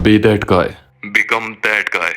B that guy, become that guy.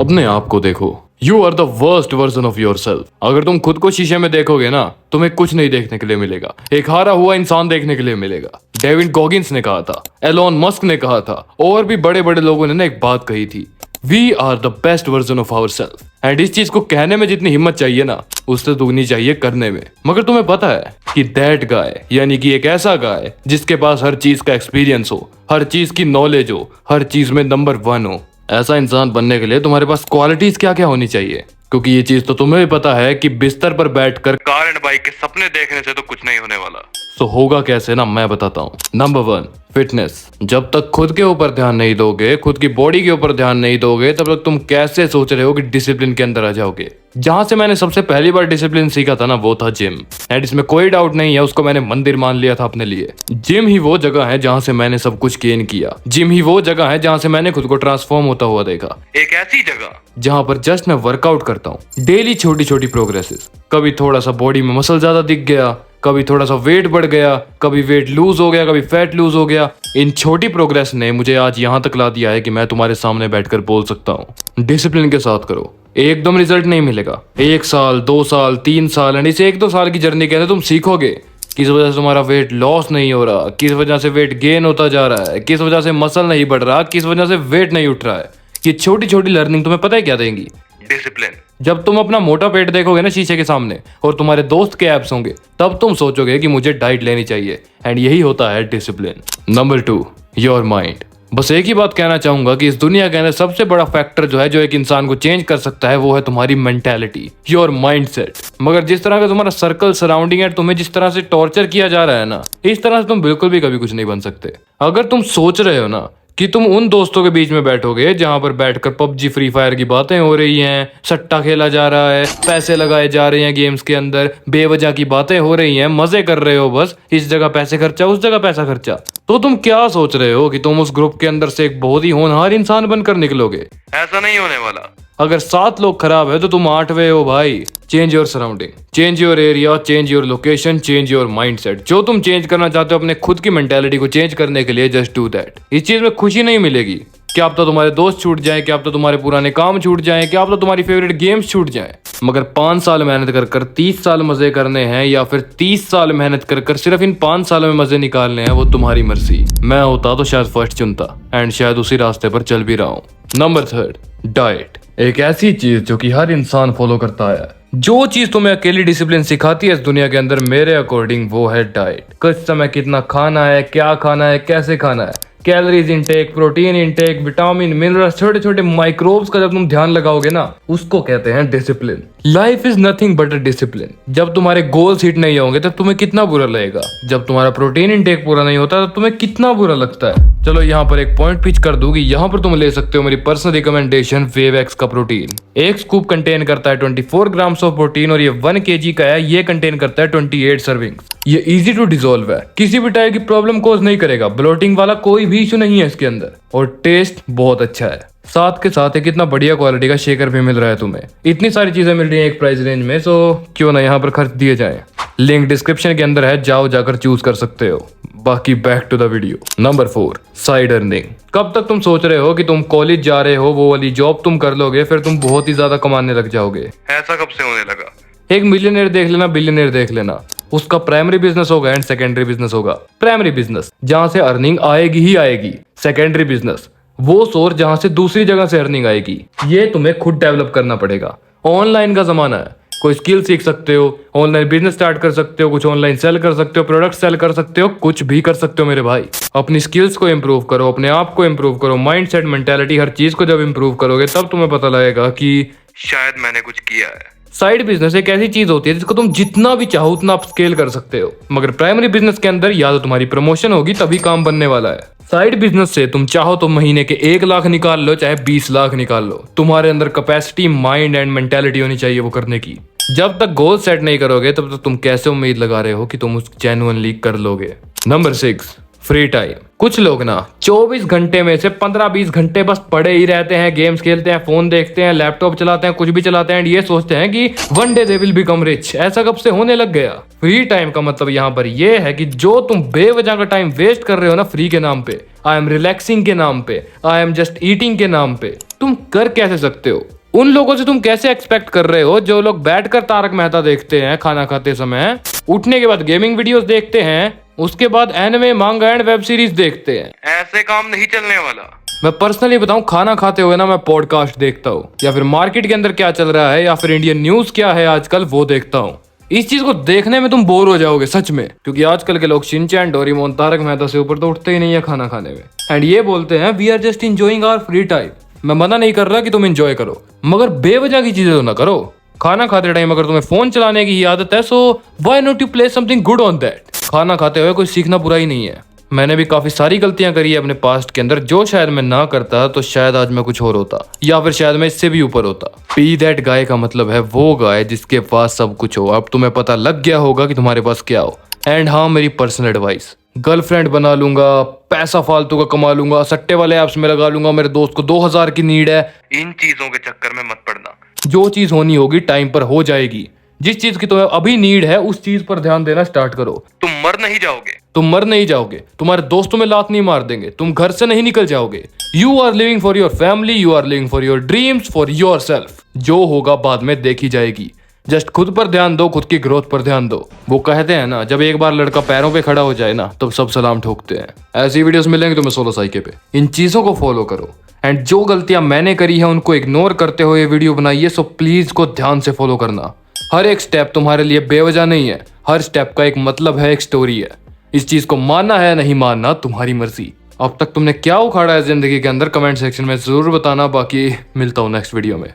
अपने आप को देखो। You are the worst version of your self. अगर तुम खुद को शीशे में देखोगे ना, तुम्हें कुछ नहीं देखने के लिए मिलेगा, एक हारा हुआ इंसान देखने के लिए मिलेगा। डेविड गॉगिंस ने कहा था, एलोन मस्क ने कहा था, और भी बड़े बड़े लोगों ने ना एक बात कही थी, we are the best version of our self. And इस चीज को कहने में जितनी हिम्मत चाहिए ना, उससे दुगनी चाहिए करने में। मगर तुम्हें पता है कि दैट गाय यानी कि एक ऐसा गाय जिसके पास हर चीज का एक्सपीरियंस हो, हर चीज की नॉलेज हो, हर चीज में नंबर 1 हो। ऐसा इंसान बनने के लिए तुम्हारे पास क्वालिटीज क्या क्या होनी चाहिए? क्योंकि ये चीज तो तुम्हें भी पता है कि बिस्तर पर बैठकर कार एंड बाइक के सपने देखने से तो कुछ नहीं होने वाला। तो होगा कैसे ना, मैं बताता हूँ। Number 1, fitness. जब तक खुद के ऊपर ध्यान नहीं दोगे, खुद की बॉडी के ऊपर ध्यान नहीं दोगे, तब तक तुम कैसे सोच रहे हो कि डिसिप्लिन के अंदर आ जाओगे? जहां से मैंने सबसे पहली बार डिसिप्लिन सीखा था ना, वो था जिम। एंड इसमें कोई डाउट नहीं है, उसको मैंने मंदिर मान लिया था अपने लिए। जिम ही वो जगह है जहां से मैंने सब कुछ गेन किया। जिम ही वो जगह है जहां से मैंने खुद को ट्रांसफॉर्म होता हुआ देखा। एक ऐसी जगह जहां पर जस्ट मैं वर्कआउट करता हूँ, डेली छोटी छोटी प्रोग्रेसेस। कभी थोड़ा सा बॉडी में मसल ज्यादा दिख गया, कभी थोड़ा सा वेट बढ़ गया, कभी वेट लूज हो गया, कभी फैट लूज हो गया। इन छोटी प्रोग्रेस ने मुझे आज यहाँ तक ला दिया है कि मैं तुम्हारे सामने बैठकर बोल सकता हूँ, डिसिप्लिन के साथ करो। एकदम रिजल्ट नहीं मिलेगा, 1 साल 2 साल 3 साल, एंड इस 1-2 साल की जर्नी के अंदर तुम सीखोगे किस वजह से तुम्हारा वेट लॉस नहीं हो रहा, किस वजह से वेट गेन होता जा रहा है, किस वजह से मसल नहीं बढ़ रहा, किस वजह से वेट नहीं उठ रहा है। ये छोटी छोटी लर्निंग तुम्हें पता है क्या देंगी? डिसिप्लिन। जब तुम अपना मोटा पेट देखोगे ना शीशे के सामने, और तुम्हारे दोस्त के एब्स होंगे, तब तुम सोचोगे कि मुझे डाइट लेनी चाहिए। एंड यही होता है डिसिप्लिन। Number 2, your mind. बस एक ही बात कहना चाहूंगा कि इस दुनिया के अंदर सबसे बड़ा फैक्टर जो है, जो एक इंसान को चेंज कर सकता है, वो है तुम्हारी मेंटालिटी, योर माइंडसेट। मगर जिस तरह का तुम्हारा सर्कल सराउंडिंग है, तुम्हें जिस तरह से टॉर्चर किया जा रहा है ना, इस तरह से तुम बिल्कुल भी कभी कुछ नहीं बन सकते। अगर तुम सोच रहे हो ना कि तुम उन दोस्तों के बीच में बैठोगे जहां पर बैठकर पबजी फ्री फायर की बातें हो रही हैं, सट्टा खेला जा रहा है, पैसे लगाए जा रहे हैं गेम्स के अंदर, बेवजह की बातें हो रही हैं, मजे कर रहे हो, बस इस जगह पैसे खर्चा, उस जगह पैसा खर्चा, तो तुम क्या सोच रहे हो कि तुम उस ग्रुप के अंदर से एक बहुत ही होनहार इंसान बनकर निकलोगे? ऐसा नहीं होने वाला। अगर 7 लोग खराब है तो तुम 8वें हो भाई। Change your surrounding, change your area, change your location, change your mindset. जो तुम चेंज करना चाहते हो अपने खुद की मेंटालिटी को चेंज करने के लिए, जस्ट डू दैट। इस चीज में खुशी नहीं मिलेगी। क्या अब तो तुम्हारे दोस्त छूट जाए, क्या अब तो तुम्हारे पुराने काम छूट जाए, क्या अब तो तुम्हारी फेवरेट गेम्स छूट जाए, मगर 5 साल मेहनत कर 30 साल मजे करने हैं, या फिर 30 साल मेहनत कर सिर्फ इन 5 सालों में मजे निकालने हैं, वो तुम्हारी मर्जी। मैं होता तो शायद फर्स्ट चुनता, एंड शायद उसी रास्ते पर चल भी रहा हूँ। Number 3, diet. एक ऐसी चीज जो कि हर इंसान फॉलो करता है। जो चीज तुम्हें अकेली डिसिप्लिन सिखाती है इस दुनिया के अंदर, मेरे अकॉर्डिंग वो है डाइट। किस समय कितना खाना है, क्या खाना है, कैसे खाना है, calories intake, protein intake, vitamin, minerals, छोटे छोटे माइक्रोब्स का जब तुम ध्यान लगाओगे ना, उसको कहते हैं discipline. Life is nothing but a discipline. जब तुम्हारे गोल्स हिट नहीं होंगे तब तुम्हें कितना बुरा लगेगा। जब तुम्हारा प्रोटीन इनटेक पूरा नहीं होता तब तुम्हें कितना बुरा लगता है। चलो यहाँ पर एक पॉइंट पिच कर दूंगी, यहाँ पर तुम ले सकते हो मेरी पर्सनल रिकमेंडेशन, वेवएक्स का प्रोटीन। एक स्कूप कंटेन करता है 24 ग्राम्स ऑफ प्रोटीन, और ये 1 kg का है। ये कंटेन करता है 28 सर्विंग्स। ये इजी टू डिसॉल्व है, किसी भी टाइप की प्रॉब्लम कोज नहीं करेगा, ब्लोटिंग वाला कोई भी इशू नहीं है इसके अंदर, और टेस्ट बहुत अच्छा है। साथ के साथ एक इतना बढ़िया क्वालिटी का शेकर भी मिल रहा है तुम्हें। इतनी सारी चीजें मिल रही हैं एक प्राइस रेंज में, सो क्यों ना यहाँ पर खर्च दिए जाएं। लिंक डिस्क्रिप्शन के अंदर है, जाओ जाकर चूज कर सकते हो। बाकी back to the video. Number 4, side earning. कब तक तुम सोच रहे हो कि तुम कॉलेज जा रहे हो, वो वाली जॉब तुम कर लोगे, फिर तुम बहुत ही ज्यादा कमाने लग जाओगे? ऐसा कब से होने लगा? एक मिलियनेयर देख लेना, बिलियनेयर देख लेना, उसका प्राइमरी बिजनेस होगा एंड सेकेंडरी बिजनेस होगा। प्राइमरी बिजनेस जहां से अर्निंग आएगी ही आएगी। सेकेंडरी बिजनेस वो सोर्स जहां से दूसरी जगह से अर्निंग आएगी। ये तुम्हें खुद डेवलप करना पड़ेगा। ऑनलाइन का जमाना है, कोई स्किल सीख सकते हो, ऑनलाइन बिजनेस स्टार्ट कर सकते हो, कुछ ऑनलाइन सेल कर सकते हो, प्रोडक्ट सेल कर सकते हो, कुछ भी कर सकते हो मेरे भाई। अपनी स्किल्स को इम्प्रूव करो, अपने आप को इम्प्रूव करो, माइंडसेट, मेंटालिटी, हर चीज को जब इम्प्रूव करोगे तब तुम्हें पता लगेगा कि शायद मैंने कुछ किया है। साइड बिजनेस एक ऐसी चीज होती है जिसको तुम जितना भी चाहो उतना आप स्केल कर सकते हो, मगर प्राइमरी बिजनेस के अंदर या तो तुम्हारी प्रमोशन होगी तभी काम बनने वाला है। साइड बिजनेस से तुम चाहो तो महीने के 1 लाख निकाल लो, चाहे 20 लाख निकाल लो। तुम्हारे अंदर कैपेसिटी, माइंड एंड मेंटालिटी होनी चाहिए वो करने की। जब तक गोल सेट नहीं करोगे तब तक तुम कैसे उम्मीद लगा रहे हो कि तुम उस जेन्युइनली कर लोगे? Number 6, free time. कुछ लोग ना 24 घंटे में से 15-20 घंटे बस पड़े ही रहते हैं, गेम्स खेलते हैं, फोन देखते हैं, लैपटॉप चलाते हैं, कुछ भी चलाते हैं, एंड ये सोचते हैं कि one day they will become rich. ऐसा कब से होने लग गया? फ्री टाइम का मतलब यहाँ पर ये है कि जो तुम बेवजह का टाइम वेस्ट कर रहे हो ना फ्री के नाम पे, आई एम रिलैक्सिंग के नाम पे, आई एम जस्ट ईटिंग के नाम पे, तुम कर कैसे सकते हो? उन लोगों से तुम कैसे एक्सपेक्ट कर रहे हो जो लोग बैठकर तारक मेहता देखते हैं खाना खाते समय, उठने के बाद गेमिंग वीडियोस देखते हैं, उसके बाद एनिमे, मांगा एंड वेब सीरीज देखते हैं? ऐसे काम नहीं चलने वाला। मैं पर्सनली बताऊं, खाना खाते हुए ना मैं पॉडकास्ट देखता हूँ, या फिर मार्केट के अंदर क्या चल रहा है, या फिर इंडियन न्यूज क्या है आजकल वो देखता हूँ। इस चीज को देखने में तुम बोर हो जाओगे सच में, क्योंकि आजकल के लोग शिनचैन, डोरेमोन, तारक मेहता से ऊपर तो उठते ही नहीं है खाना खाने में, एंड ये बोलते हैं we are just enjoying our free time. मैं मना नहीं कर रहा कि तुम एंजॉय करो, मगर बेवजह की चीजें तो ना करो। खाना खाते टाइम अगर तुम्हें फोन चलाने की ही आदत है, so why not you play something good on that? खाना खाते हुए कोई सीखना बुरा ही नहीं है। मैंने भी काफी सारी गलतियां करी है अपने पास्ट के अंदर, जो शायद मैं ना करता तो शायद आज मैं कुछ और होता, या फिर शायद मैं इससे भी ऊपर होता। बी दैट गाय का मतलब है वो गाय जिसके पास सब कुछ हो। अब तुम्हें पता लग गया होगा कि तुम्हारे पास क्या हो। एंड हाँ, मेरी पर्सनल एडवाइस, गर्लफ्रेंड बना लूंगा, पैसा फालतू का कमा लूंगा, सट्टे वाले ऐप्स में लगा लूंगा, मेरे दोस्त को 2000 की नीड है, इन चीजों के चक्कर में मत पड़ना। जो चीज होनी होगी टाइम पर हो जाएगी। जिस चीज की तुम्हें अभी नीड है उस चीज पर ध्यान देना स्टार्ट करो। तुम मर नहीं जाओगे, तुम मर नहीं जाओगे, तुम्हारे दोस्त तुम्हें लात नहीं मार देंगे, तुम घर से नहीं निकल जाओगे। You are living for your family, you are living for your dreams, for yourself. जो होगा बाद में देखी जाएगी। जस्ट खुद पर ध्यान दो, खुद की ग्रोथ पर ध्यान दो। वो कहते हैं ना, जब एक बार लड़का पैरों पे खड़ा हो जाए ना, तब सब सलाम ठोकते हैं। ऐसी वीडियोस मिलेंगे तुम्हें 16 साइके पे। इन चीजों को फॉलो करो, एंड जो गलतियां मैंने करी है उनको इग्नोर करते हुए वीडियो बनाइए। सो प्लीज को ध्यान से फॉलो करना। हर एक स्टेप तुम्हारे लिए बेवजह नहीं है, हर स्टेप का एक मतलब है, एक स्टोरी है। इस चीज को मानना है नहीं मानना तुम्हारी मर्जी। अब तक तुमने क्या उखाड़ा है जिंदगी के अंदर, कमेंट सेक्शन में जरूर बताना। बाकी मिलता हूं नेक्स्ट वीडियो में।